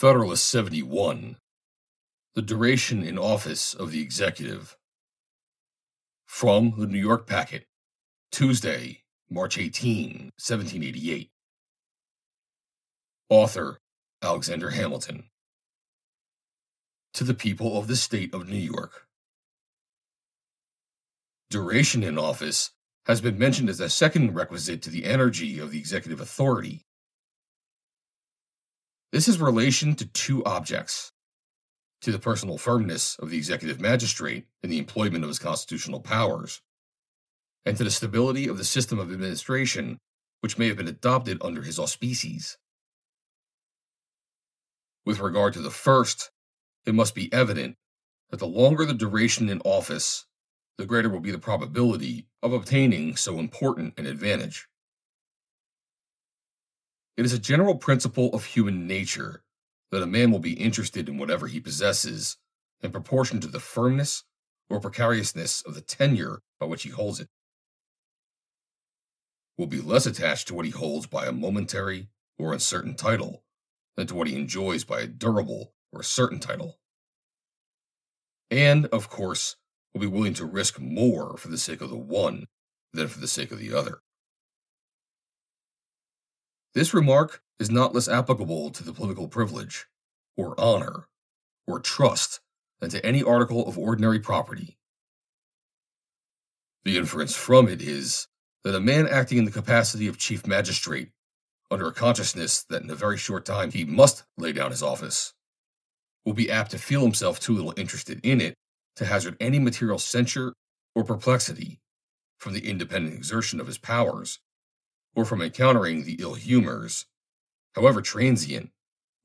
Federalist 71. The duration in office of the executive. From the New York Packet, Tuesday, March 18, 1788. Author, Alexander Hamilton. To the people of the state of New York. Duration in office has been mentioned as a second requisite to the energy of the executive authority. This is relation to two objects: to the personal firmness of the executive magistrate in the employment of his constitutional powers, and to the stability of the system of administration which may have been adopted under his auspices. With regard to the first, it must be evident that the longer the duration in office, the greater will be the probability of obtaining so important an advantage. It is a general principle of human nature that a man will be interested in whatever he possesses in proportion to the firmness or precariousness of the tenure by which he holds it. Will be less attached to what he holds by a momentary or uncertain title than to what he enjoys by a durable or certain title. And, of course, will be willing to risk more for the sake of the one than for the sake of the other. This remark is not less applicable to the political privilege, or honor, or trust than to any article of ordinary property. The inference from it is that a man acting in the capacity of chief magistrate, under a consciousness that in a very short time he must lay down his office, will be apt to feel himself too little interested in it to hazard any material censure or perplexity from the independent exertion of his powers, or from encountering the ill humors, however transient,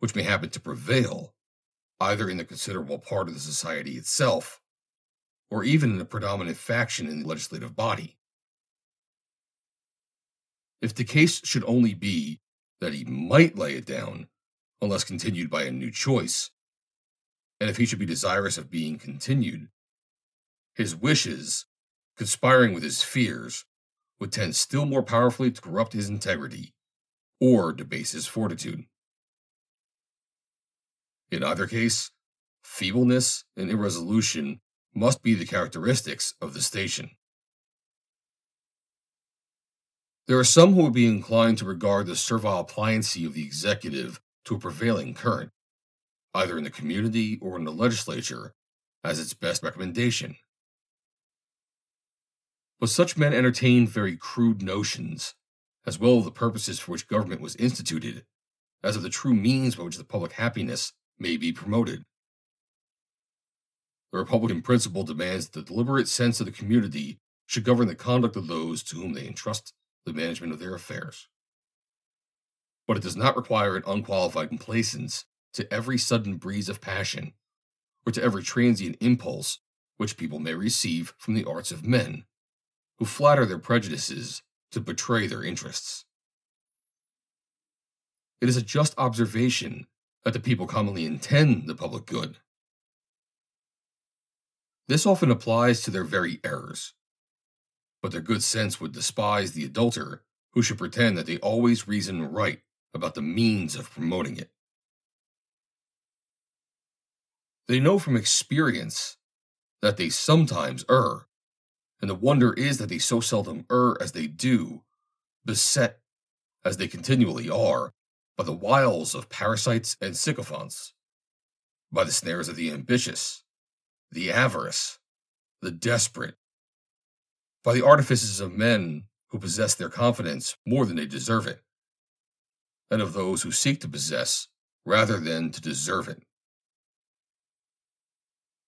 which may happen to prevail, either in the considerable part of the society itself, or even in a predominant faction in the legislative body. If the case should only be that he might lay it down, unless continued by a new choice, and if he should be desirous of being continued, his wishes, conspiring with his fears, would tend still more powerfully to corrupt his integrity, or debase his fortitude. In either case, feebleness and irresolution must be the characteristics of the station. There are some who would be inclined to regard the servile pliancy of the executive to a prevailing current, either in the community or in the legislature, as its best recommendation. But such men entertain very crude notions, as well of the purposes for which government was instituted, as of the true means by which the public happiness may be promoted. The Republican principle demands that the deliberate sense of the community should govern the conduct of those to whom they entrust the management of their affairs. But it does not require an unqualified complaisance to every sudden breeze of passion, or to every transient impulse which people may receive from the arts of men, who flatter their prejudices to betray their interests. It is a just observation that the people commonly intend the public good. This often applies to their very errors, but their good sense would despise the adulterer who should pretend that they always reason right about the means of promoting it. They know from experience that they sometimes err, and the wonder is that they so seldom err as they do, beset, as they continually are, by the wiles of parasites and sycophants, by the snares of the ambitious, the avarice, the desperate, by the artifices of men who possess their confidence more than they deserve it, and of those who seek to possess rather than to deserve it.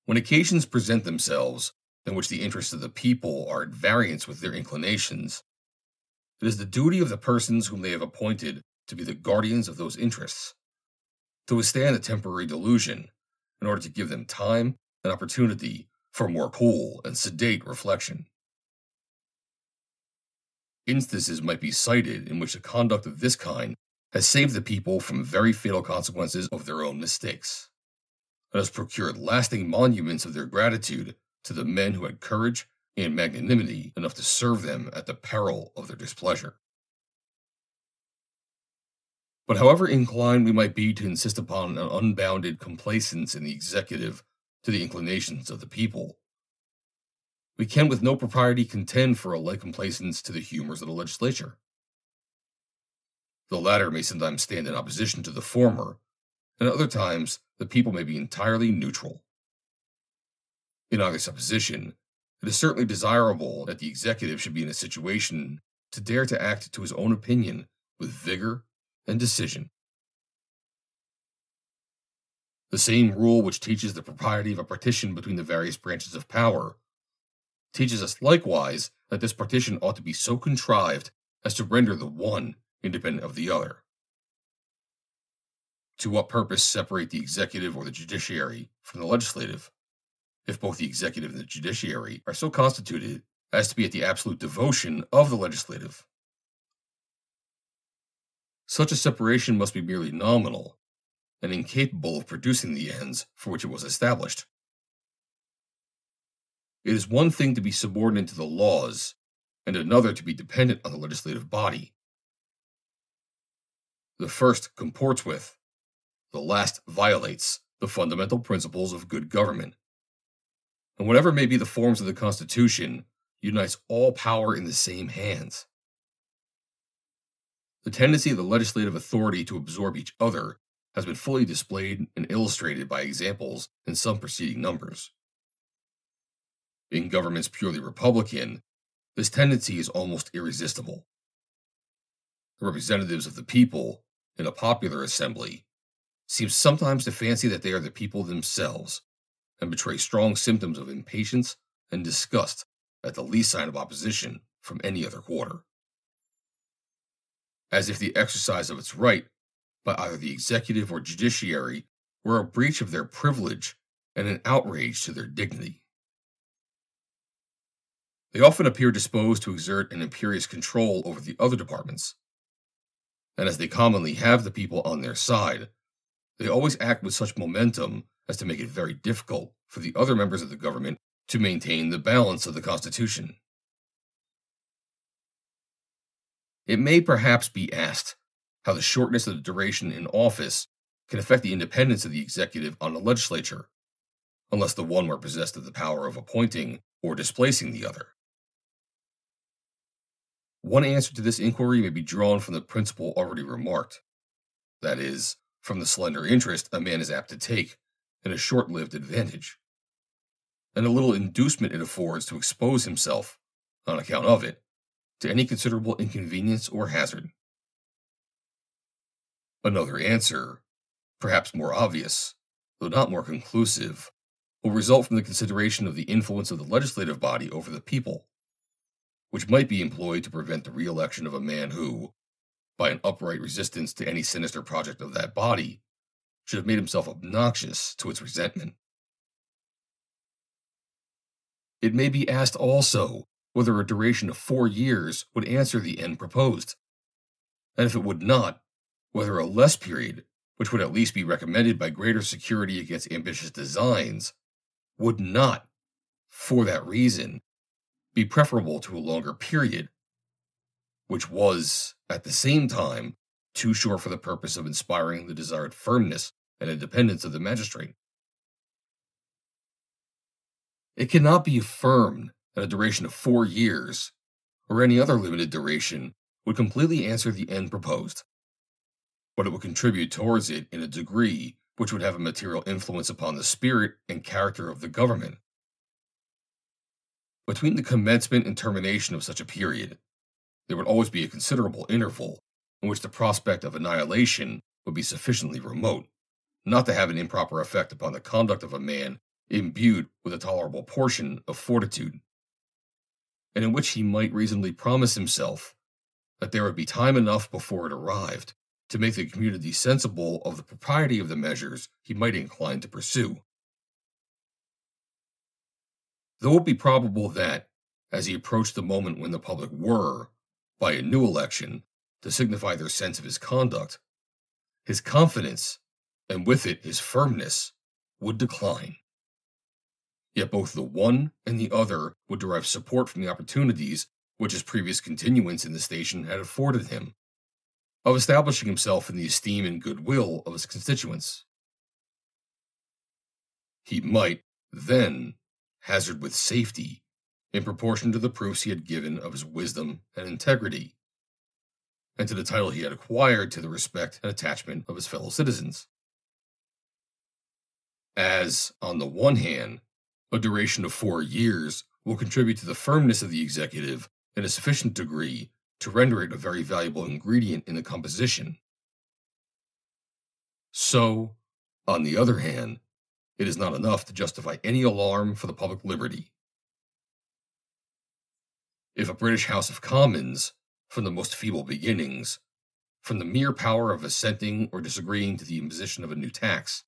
When occasions present themselves in which the interests of the people are at variance with their inclinations, it is the duty of the persons whom they have appointed to be the guardians of those interests to withstand a temporary delusion in order to give them time and opportunity for more cool and sedate reflection. Instances might be cited in which a conduct of this kind has saved the people from very fatal consequences of their own mistakes, and has procured lasting monuments of their gratitude to the men who had courage and magnanimity enough to serve them at the peril of their displeasure. But however inclined we might be to insist upon an unbounded complacence in the executive to the inclinations of the people, we can with no propriety contend for a like complacence to the humors of the legislature. The latter may sometimes stand in opposition to the former, and at other times the people may be entirely neutral. In either supposition, it is certainly desirable that the executive should be in a situation to dare to act to his own opinion with vigor and decision. The same rule which teaches the propriety of a partition between the various branches of power teaches us likewise that this partition ought to be so contrived as to render the one independent of the other. To what purpose separate the executive or the judiciary from the legislative, if both the executive and the judiciary are so constituted as to be at the absolute devotion of the legislative? Such a separation must be merely nominal, and incapable of producing the ends for which it was established. It is one thing to be subordinate to the laws, and another to be dependent on the legislative body. The first comports with, the last violates, the fundamental principles of good government. And whatever may be the forms of the Constitution, unites all power in the same hands. The tendency of the legislative authority to absorb each other has been fully displayed and illustrated by examples in some preceding numbers. In governments purely republican, this tendency is almost irresistible. The representatives of the people, in a popular assembly, seem sometimes to fancy that they are the people themselves, and betray strong symptoms of impatience and disgust at the least sign of opposition from any other quarter. As if the exercise of its right by either the executive or judiciary were a breach of their privilege and an outrage to their dignity. They often appear disposed to exert an imperious control over the other departments, and as they commonly have the people on their side, they always act with such momentum as to make it very difficult for the other members of the government to maintain the balance of the Constitution. It may perhaps be asked how the shortness of the duration in office can affect the independence of the executive on the legislature, unless the one were possessed of the power of appointing or displacing the other. One answer to this inquiry may be drawn from the principle already remarked, that is, from the slender interest a man is apt to take in a short-lived advantage, and a little inducement it affords to expose himself, on account of it, to any considerable inconvenience or hazard. Another answer, perhaps more obvious, though not more conclusive, will result from the consideration of the influence of the legislative body over the people, which might be employed to prevent the re-election of a man who, by an upright resistance to any sinister project of that body, should have made himself obnoxious to its resentment. It may be asked also whether a duration of 4 years would answer the end proposed, and if it would not, whether a less period, which would at least be recommended by greater security against ambitious designs, would not, for that reason, be preferable to a longer period, which was, at the same time, too short for the purpose of inspiring the desired firmness and independence of the magistrate. It cannot be affirmed that a duration of 4 years, or any other limited duration, would completely answer the end proposed, but it would contribute towards it in a degree which would have a material influence upon the spirit and character of the government. Between the commencement and termination of such a period, there would always be a considerable interval in which the prospect of annihilation would be sufficiently remote, not to have an improper effect upon the conduct of a man imbued with a tolerable portion of fortitude, and in which he might reasonably promise himself that there would be time enough before it arrived to make the community sensible of the propriety of the measures he might incline to pursue. Though it be probable that, as he approached the moment when the public were, by a new election, to signify their sense of his conduct, his confidence, and with it his firmness, would decline. Yet both the one and the other would derive support from the opportunities which his previous continuance in the station had afforded him, of establishing himself in the esteem and goodwill of his constituents. He might, then, hazard with safety in proportion to the proofs he had given of his wisdom and integrity, and to the title he had acquired to the respect and attachment of his fellow citizens. As, on the one hand, a duration of 4 years will contribute to the firmness of the executive in a sufficient degree to render it a very valuable ingredient in the composition, so, on the other hand, it is not enough to justify any alarm for the public liberty. If a British House of Commons, from the most feeble beginnings, from the mere power of assenting or disagreeing to the imposition of a new tax,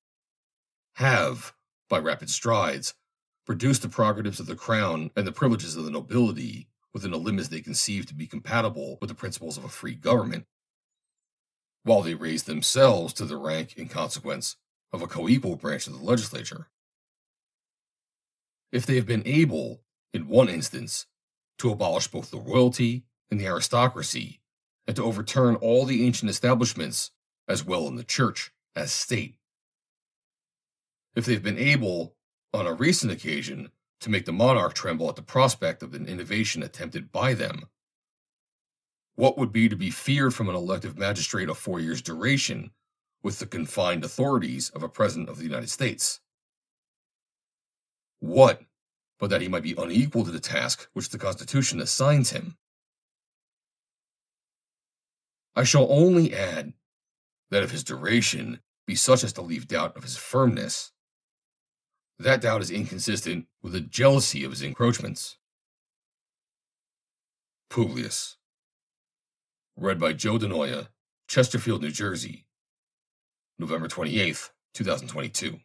have, by rapid strides, produced the prerogatives of the crown and the privileges of the nobility within the limits they conceive to be compatible with the principles of a free government, while they raise themselves to the rank, in consequence, of a coequal branch of the legislature. If they have been able, in one instance, to abolish both the royalty and the aristocracy, and to overturn all the ancient establishments, as well in the church as state. If they have been able, on a recent occasion, to make the monarch tremble at the prospect of an innovation attempted by them, what would be to be feared from an elective magistrate of 4 years' duration with the confined authorities of a President of the United States? What, but that he might be unequal to the task which the Constitution assigns him? I shall only add that if his duration be such as to leave doubt of his firmness, that doubt is inconsistent with a jealousy of his encroachments. Publius. Read by Joe DeNoia, Chesterfield, New Jersey, November 28th, 2022.